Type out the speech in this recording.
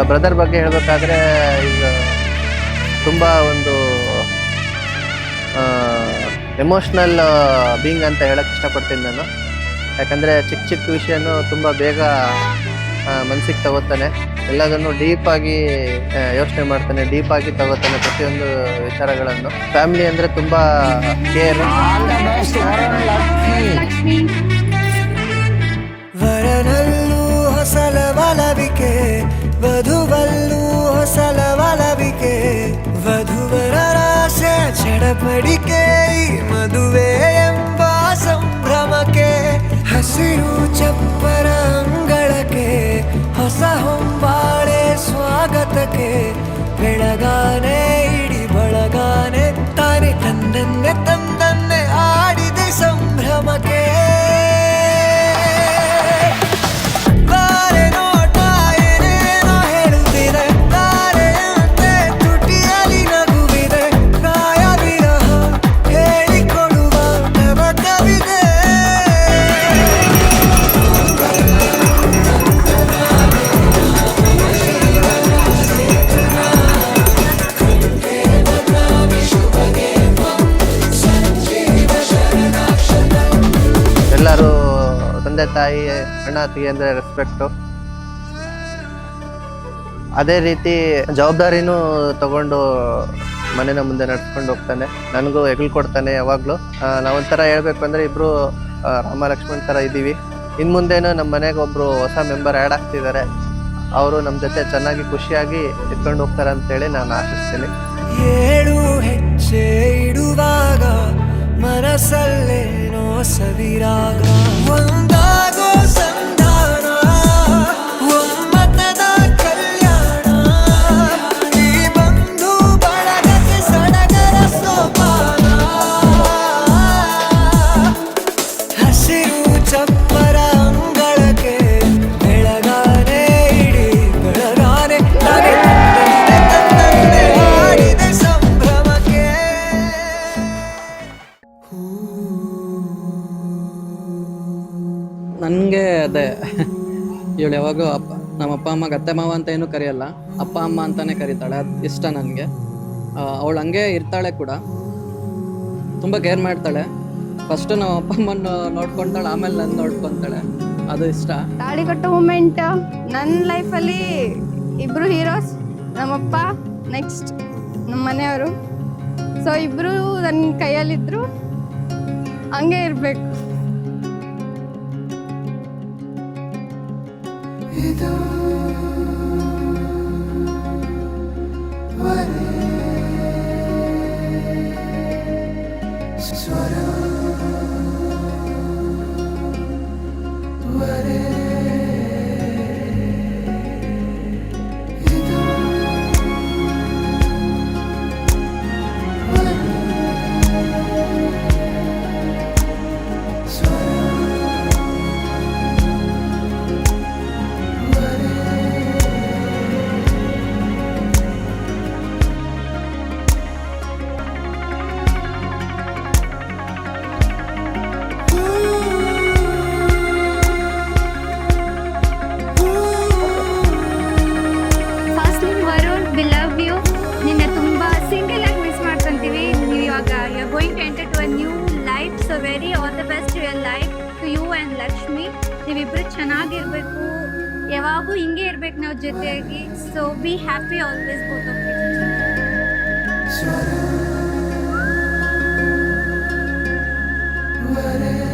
Brother ಬಗ್ಗೆ ಹೇಳಬೇಕಾದ್ರೆ ಈಗ ತುಂಬ ಒಂದು ಎಮೋಷ್ನಲ್ ಬೀಯಿಂಗ್ ಅಂತ ಹೇಳಕ್ಕೆ ಇಷ್ಟಪಡ್ತೀನಿ ನಾನು. ಯಾಕಂದರೆ ಚಿಕ್ಕ ಚಿಕ್ಕ ವಿಷಯನೂ ತುಂಬ ಬೇಗ ಮನಸ್ಸಿಗೆ ತಗೋತಾನೆ, ಎಲ್ಲದನ್ನು ಡೀಪಾಗಿ ಯೋಚನೆ ಮಾಡ್ತಾನೆ, ಡೀಪಾಗಿ ತಗೋತಾನೆ ಪ್ರತಿಯೊಂದು ವಿಚಾರಗಳನ್ನು. ಫ್ಯಾಮಿಲಿ ಅಂದರೆ ತುಂಬ ಕೇರ್. ವರನಲ್ಲೂ ಹೊಸಲ ಬಲವಿಕೆ, ವಧುವಲ್ಲೂ ಹೊಸಲ ಬಲವಿಕೆ, ವಧುವರರಾಶೆ ಚಡಪಡಿಕೆ, ಈ ಮದುವೆ ಎಂಬ ಸಂಭ್ರಮಕ್ಕೆ, ಹಸಿರು ಚಪ್ಪರ ಅಂಗಳಕ್ಕೆ, ಹೊಸ ಹೊಂಬಾಳೆ ಸ್ವಾಗತಕ್ಕೆ, ಬೆಳಗಾನೆ ಇಡಿ ಬಳಗಾನೆ ತಾನೆ ತಂದನ್ನೆ ತಂದನ್ನೆ ಆಡಿದೆ ಸಂಭ್ರಮಕ್ಕೆ. ಎಲ್ಲರೂ ತಂದೆ ತಾಯಿ ಅಣ್ಣ ತಂಗಿ ಅಂದರೆ ರೆಸ್ಪೆಕ್ಟು. ಅದೇ ರೀತಿ ಜವಾಬ್ದಾರಿನೂ ತಗೊಂಡು ಮನೆಯ ಮುಂದೆ ನಡ್ಸ್ಕೊಂಡು ಹೋಗ್ತಾನೆ, ನನಗೂ ಹೆಗಲು ಕೊಡ್ತಾನೆ ಯಾವಾಗಲೂ. ನಾವೊಂಥರ ಹೇಳ್ಬೇಕು ಅಂದರೆ ಇಬ್ಬರು ರಾಮ ಲಕ್ಷ್ಮಣ್ ಥರ ಇದ್ದೀವಿ. ಇನ್ನು ಮುಂದೇನು ನಮ್ಮ ಮನೆಗೆ ಒಬ್ಬರು ಹೊಸ ಮೆಂಬರ್ ಆ್ಯಡ್ ಆಗ್ತಿದ್ದಾರೆ, ಅವರು ನಮ್ಮ ಜೊತೆ ಚೆನ್ನಾಗಿ ಖುಷಿಯಾಗಿ ಇಟ್ಕೊಂಡು ಹೋಗ್ತಾರೆ ಅಂತೇಳಿ ನಾನು ಆಶಿಸ್ತೀನಿ. ಏಳು ಹೆಜ್ಜೆ ಇಡುವಾಗ ಮನಸ್ಸಲ್ಲೇನೋ ಸವಿರಾಗ, ಒಂದಾಗೋ ಸಂಧಾನ, ಒಮ್ಮತದ ಕಲ್ಯಾಣ, ಈ ಬಂಧು ಬಳಗಕ್ಕೆ ಸಡಗರ ಸೋಪಾನ, ಹಸಿರು ಚಪ್ಪರ ಅಂಗಳಕ್ಕೆ, ಬೆಳಗಾನೆ ಇಡಿ ಬೆಳಗಾನೆ ತಂದೆ ಆಡಿದೆ ಸಂಭ್ರಮಕ್ಕೆ. ನನಗೆ ಅದೇ ಇವಳು ಯಾವಾಗೂ ನಮ್ಮ ಅಪ್ಪ ಅಮ್ಮಗೆ ಅತ್ತೆ ಮಾವ ಅಂತ ಏನೂ ಕರೆಯಲ್ಲ, ಅಪ್ಪ ಅಮ್ಮ ಅಂತಲೇ ಕರೀತಾಳೆ. ಅದು ಇಷ್ಟ ನನಗೆ. ಅವಳು ಹಂಗೆ ಇರ್ತಾಳೆ ಕೂಡ, ತುಂಬ ಕೇರ್ ಮಾಡ್ತಾಳೆ. ಫಸ್ಟು ನಮ್ಮ ಅಪ್ಪ ಅಮ್ಮನ ನೋಡ್ಕೊತಾಳೆ, ಆಮೇಲೆ ನನ್ನ ನೋಡ್ಕೊತಾಳೆ, ಅದು ಇಷ್ಟ. ತಾಳಿ ಕಟ್ಟೋ ಮೂಮೆಂಟ್ ನನ್ನ ಲೈಫಲ್ಲಿ ಇಬ್ಬರು ಹೀರೋಸ್, ನಮ್ಮಪ್ಪ ನೆಕ್ಸ್ಟ್ ನಮ್ಮ ಮನೆಯವರು. ಸೊ ಇಬ್ಬರು ನನ್ನ ಕೈಯಲ್ಲಿದ್ದರು, ಹಂಗೆ ಇರಬೇಕು. ಇದು Swara very all the best to your life, to you and Lakshmi. ನೀವಿಬ್ಬರು ಚೆನ್ನಾಗಿರ್ಬೇಕು, ಯಾವಾಗೂ ಹಿಂಗೆ ಇರ್ಬೇಕು ನಾವು ಜೊತೆಯಾಗಿ. So be happy always both of you.